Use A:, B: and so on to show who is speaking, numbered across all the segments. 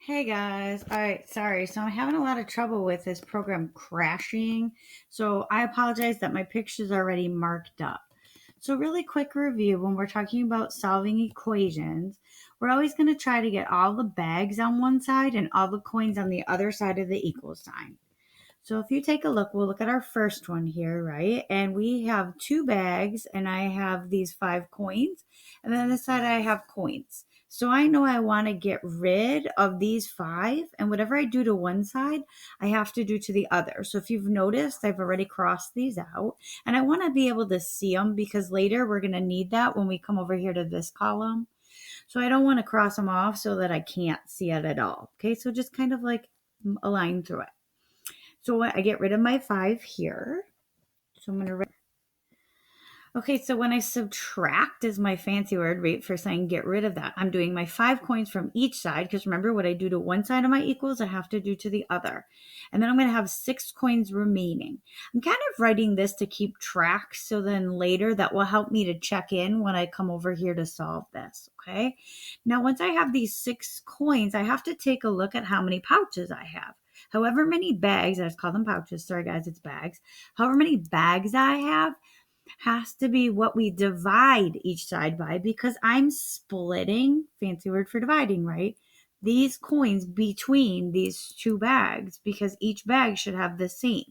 A: Hey guys. All right, sorry. So I'm having a lot of trouble with this program crashing. So I apologize that my picture's already marked up. So really quick review when we're talking about solving equations, we're always going to try to get all the bags on one side and all the coins on the other side of the equal sign. So if you take a look, we'll look at our first one here, right? And we have two bags and I have these 5 coins. And then on this side I have coins. So I know I want to get rid of these 5, and whatever I do to one side, I have to do to the other. So if you've noticed, I've already crossed these out, and I want to be able to see them because later we're going to need that when we come over here to this column. So I don't want to cross them off so that I can't see it at all. Okay, so just kind of like a line through it. So I get rid of my 5 here. So I'm going to write. Okay, so when I subtract is my fancy word, right, for saying get rid of that. I'm doing my 5 coins from each side because remember what I do to one side of my equals, I have to do to the other. And then I'm going to have 6 coins remaining. I'm kind of writing this to keep track so then later that will help me to check in when I come over here to solve this, okay? Now, once I have these 6 coins, I have to take a look at how many pouches I have. However many bags, I just call them pouches, sorry guys, it's bags. However many bags I have has to be what we divide each side by because I'm splitting, fancy word for dividing, right? These coins between these two bags because each bag should have the same.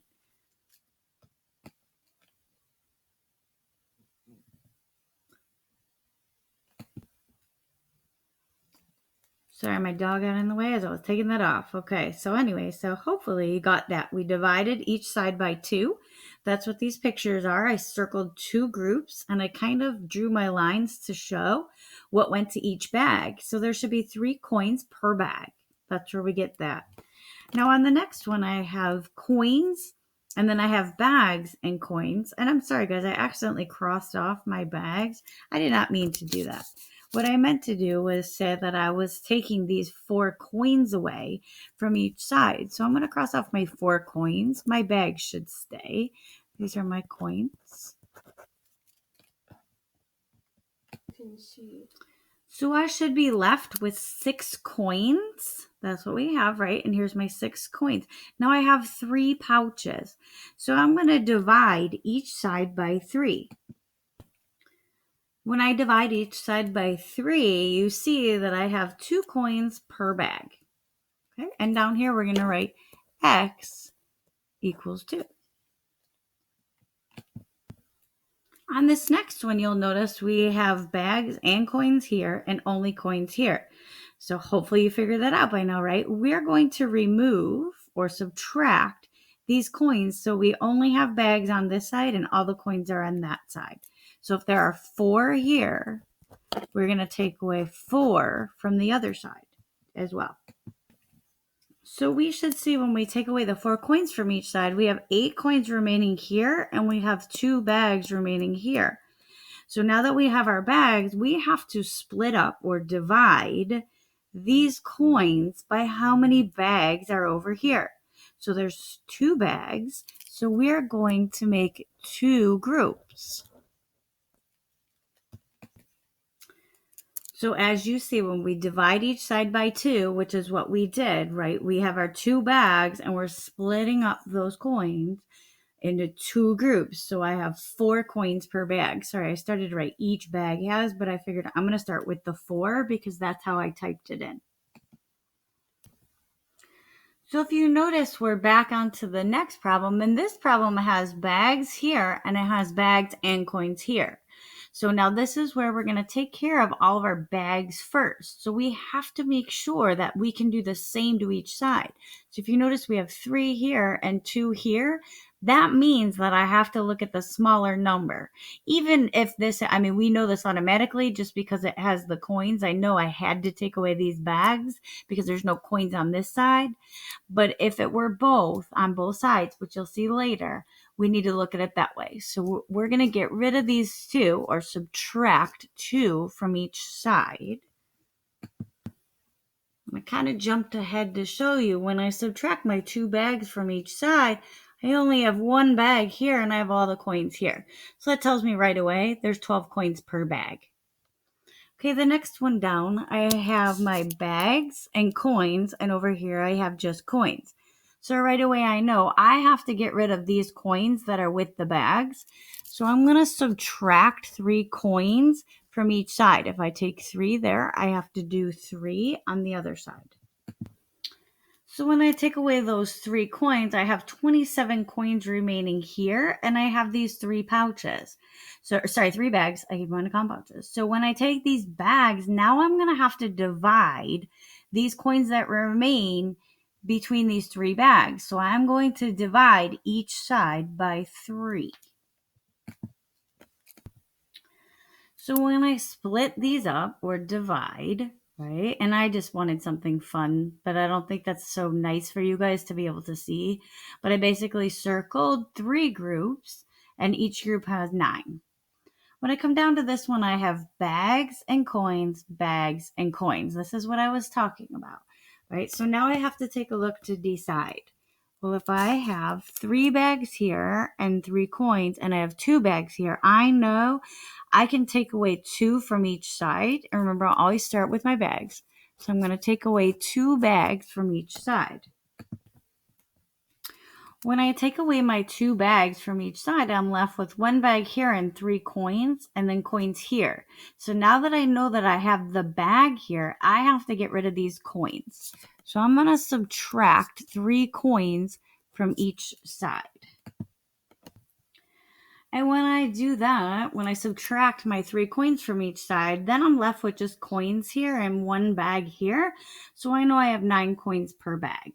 A: Sorry, my dog got in the way as I was taking that off. Okay, so anyway, so hopefully you got that. We divided each side by 2. That's what these pictures are. I circled 2 groups and I kind of drew my lines to show what went to each bag. So there should be 3 coins per bag. That's where we get that. Now on the next one, I have coins and then I have bags and coins. And I'm sorry, guys, I accidentally crossed off my bags. I did not mean to do that. What I meant to do was say that I was taking these 4 coins away from each side. So I'm going to cross off my 4 coins. My bag should stay. These are my coins. So I should be left with 6 coins. That's what we have, right? And here's my 6 coins. Now I have 3 pouches. So I'm going to divide each side by 3. When I divide each side by 3, you see that I have 2 coins per bag. Okay, and down here we're going to write x equals 2. On this next one, you'll notice we have bags and coins here and only coins here. So hopefully you figured that out by now, right? We're going to remove or subtract these coins so we only have bags on this side and all the coins are on that side. So if there are 4 here, we're going to take away 4 from the other side as well. So we should see when we take away the 4 coins from each side, we have 8 coins remaining here and we have 2 bags remaining here. So now that we have our bags, we have to split up or divide these coins by how many bags are over here. So there's 2 bags, so we're going to make 2 groups. So as you see, when we divide each side by 2, which is what we did, right? We have our 2 bags and we're splitting up those coins into 2 groups. So I have 4 coins per bag. Sorry, I started to write each bag has, but I figured I'm going to start with the 4 because that's how I typed it in. So if you notice, we're back onto the next problem, and this problem has bags here and it has bags and coins here. So now this is where we're going to take care of all of our bags first. So we have to make sure that we can do the same to each side. So if you notice, we have 3 here and 2 here. That means that I have to look at the smaller number. Even if this, I mean, we know this automatically just because it has the coins. I know I had to take away these bags because there's no coins on this side. But if it were both on both sides, which you'll see later, we need to look at it that way. So we're going to get rid of these 2 or subtract 2 from each side. I kind of jumped ahead to show you when I subtract my 2 bags from each side, I only have 1 bag here and I have all the coins here. So that tells me right away there's 12 coins per bag. Okay, the next one down, I have my bags and coins, and over here I have just coins. So right away I know I have to get rid of these coins that are with the bags. So I'm going to subtract 3 coins from each side. If I take 3 there, I have to do 3 on the other side. So when I take away those 3 coins, I have 27 coins remaining here, and I have these 3 pouches. So, sorry, 3 bags. I keep wanting to call them pouches. So when I take these bags, now I'm going to have to divide these coins that remain between these 3 bags. So I'm going to divide each side by 3. So when I split these up or divide, right? And I just wanted something fun, but I don't think that's so nice for you guys to be able to see. But I basically circled 3 groups, and each group has 9. When I come down to this one, I have bags and coins, bags and coins. This is what I was talking about, right? So now I have to take a look to decide. Well, if I have 3 bags here and 3 coins, and I have 2 bags here, I know I can take away 2 from each side. And remember, I'll always start with my bags. So I'm going to take away 2 bags from each side. When I take away my 2 bags from each side, I'm left with 1 bag here and 3 coins, and then coins here. So now that I know that I have the bag here, I have to get rid of these coins. So I'm going to subtract 3 coins from each side. And when I do that, when I subtract my 3 coins from each side, then I'm left with just coins here and 1 bag here. So I know I have 9 coins per bag.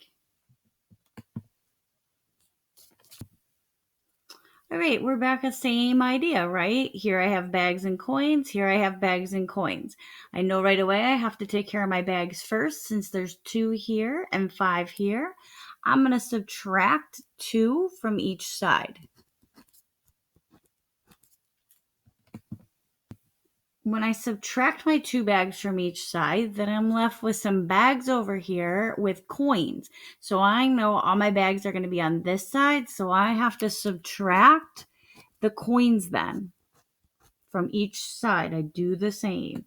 A: All right, we're back at the same idea, right? Here I have bags and coins. Here I have bags and coins. I know right away I have to take care of my bags first since there's 2 here and 5 here. I'm going to subtract 2 from each side. When I subtract my 2 bags from each side, then I'm left with some bags over here with coins. So I know all my bags are going to be on this side, so I have to subtract the coins then from each side. I do the same.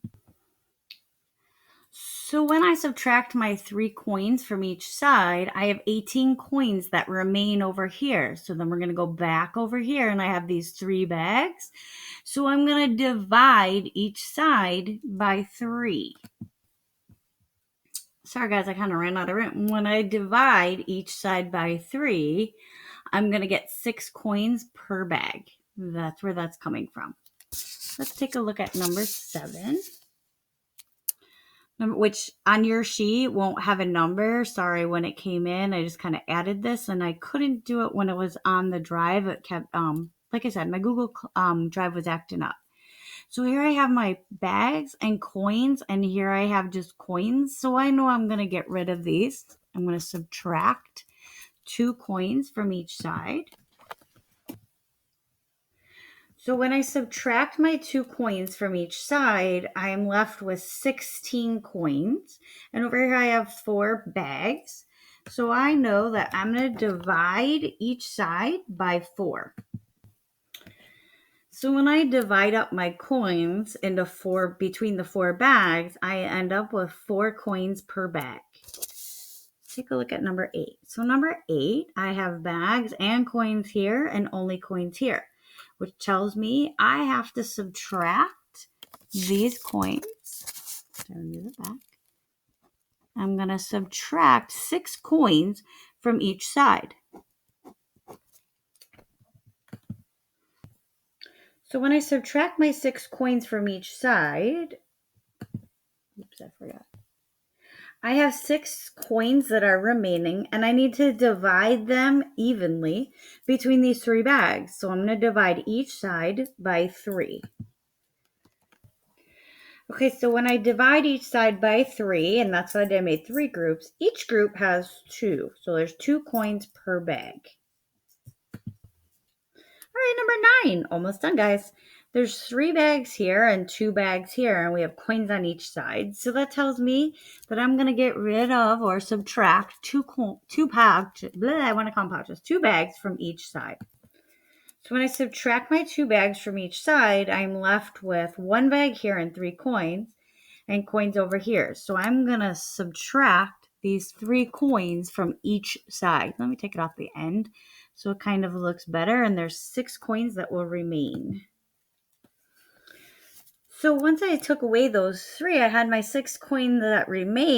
A: So when I subtract my 3 coins from each side, I have 18 coins that remain over here. So then we're going to go back over here, and I have these 3 bags. So I'm going to divide each side by 3. Sorry guys, I kind of ran out of room. When I divide each side by 3, I'm going to get 6 coins per bag. That's where that's coming from. Let's take a look at number 7. Which on your sheet won't have a number. Sorry, when it came in, I just kind of added this, and I couldn't do it when it was on the drive. It kept, like I said, my Google Drive was acting up. So here I have my bags and coins, and here I have just coins. So I know I'm going to get rid of these. I'm going to subtract 2 coins from each side. So when I subtract my 2 coins from each side, I am left with 16 coins. And over here I have 4 bags. So I know that I'm going to divide each side by 4. So when I divide up my coins into 4 between the 4 bags, I end up with 4 coins per bag. Take a look at number 8. So number 8, I have bags and coins here and only coins here, which tells me I have to subtract these coins. Turn to the back. I'm going to subtract 6 coins from each side. So when I subtract my 6 coins from each side, oops, I forgot. I have 6 coins that are remaining, and I need to divide them evenly between these 3 bags. So I'm going to divide each side by 3. Okay, so when I divide each side by 3, and that's why I made 3 groups, each group has 2. So there's 2 coins per bag. All right, number 9, almost done, guys. There's 3 bags here and 2 bags here, and we have coins on each side. So that tells me that I'm going to get rid of or subtract 2 pouches. I want to call them pouches. 2 bags from each side. So when I subtract my 2 bags from each side, I'm left with 1 bag here and 3 coins. and coins over here. So I'm going to subtract these 3 coins from each side. Let me take it off the end so it kind of looks better. And there's 6 coins that will remain. So once I took away those 3, I had my 6 coins that remained.